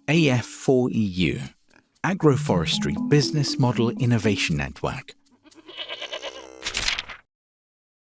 AF4EU, Agroforestry Business Model Innovation Network.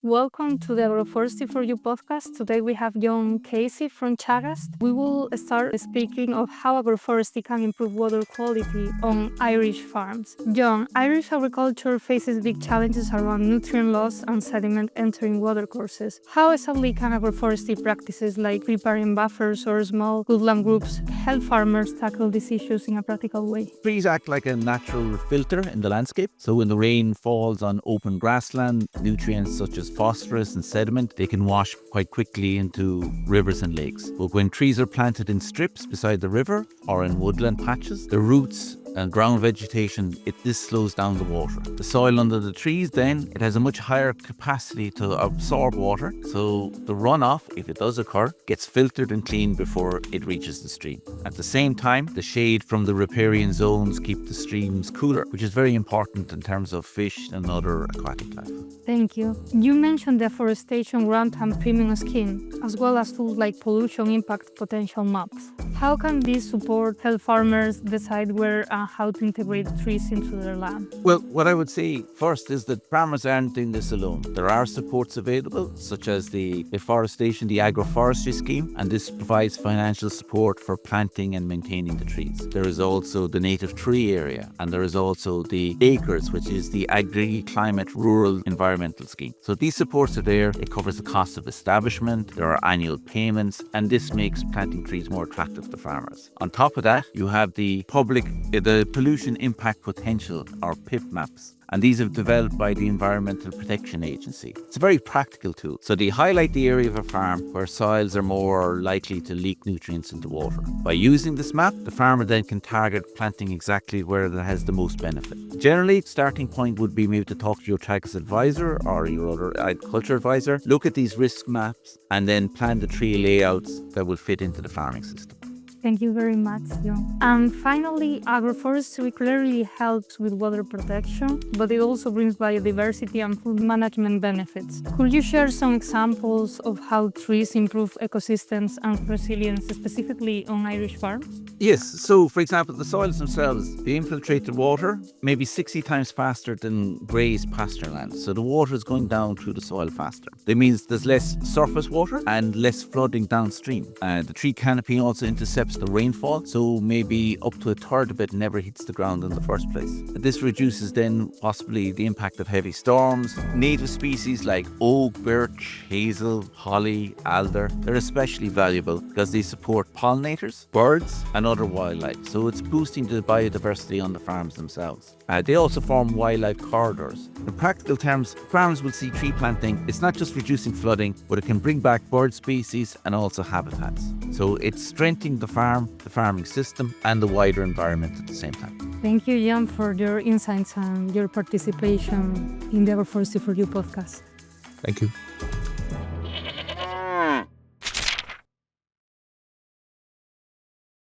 Welcome to the Agroforestry for You podcast. Today we have John Casey from Chagas. We will start speaking of how agroforestry can improve water quality on Irish farms. John, Irish agriculture faces big challenges around nutrient loss and sediment entering watercourses. How exactly can agroforestry practices like riparian buffers or small woodland groups help farmers tackle these issues in a practical way? Trees act like a natural filter in the landscape. So when the rain falls on open grassland, nutrients such as phosphorus and sediment, they can wash quite quickly into rivers and lakes. But when trees are planted in strips beside the river or in woodland patches, the roots and ground vegetation, this slows down the water. The soil under the trees then, it has a much higher capacity to absorb water, so the runoff, if it does occur, gets filtered and cleaned before it reaches the stream. At the same time, the shade from the riparian zones keep the streams cooler, which is very important in terms of fish and other aquatic life. Thank you. You mentioned the Afforestation grant and premium scheme, as well as tools like pollution impact potential maps. How can these support help farmers decide where and how to integrate trees into their land? Well, what I would say first is that farmers aren't doing this alone. There are supports available, such as the Afforestation, the Agroforestry scheme, and this provides financial support for planting and maintaining the trees. There is also the native tree area, and there is also the acres, which is the agri-climate rural environmental scheme. So these supports are there. It covers the cost of establishment, there are annual payments, and this makes planting trees more attractive to farmers. On top of that, you have the pollution impact potential, or PIP maps. And these are developed by the Environmental Protection Agency. It's a very practical tool. So they highlight the area of a farm where soils are more likely to leak nutrients into water. By using this map, the farmer then can target planting exactly where it has the most benefit. Generally, starting point would be maybe to talk to your Chagas advisor or your other agriculture advisor, look at these risk maps, and then plan the tree layouts that will fit into the farming system. Thank you very much, John. And finally, agroforestry clearly helps with water protection, but it also brings biodiversity and food management benefits. Could you share some examples of how trees improve ecosystems and resilience, specifically on Irish farms? Yes, so for example, the soils themselves, they infiltrate the water maybe 60 times faster than grazed pasture land. So the water is going down through the soil faster. That means there's less surface water and less flooding downstream. The tree canopy also intercepts the rainfall, so maybe up to a third of it never hits the ground in the first place. This reduces then possibly the impact of heavy storms. Native species like oak, birch, hazel, holly, alder, they're especially valuable because they support pollinators, birds and other wildlife, so it's boosting the biodiversity on the farms themselves. They also form wildlife corridors. In practical terms, farmers will see tree planting, it's not just reducing flooding, but it can bring back bird species and also habitats. So it's strengthening the farm, the farming system, and the wider environment at the same time. Thank you, Jan, for your insights and your participation in the Agroforestry for You podcast. Thank you.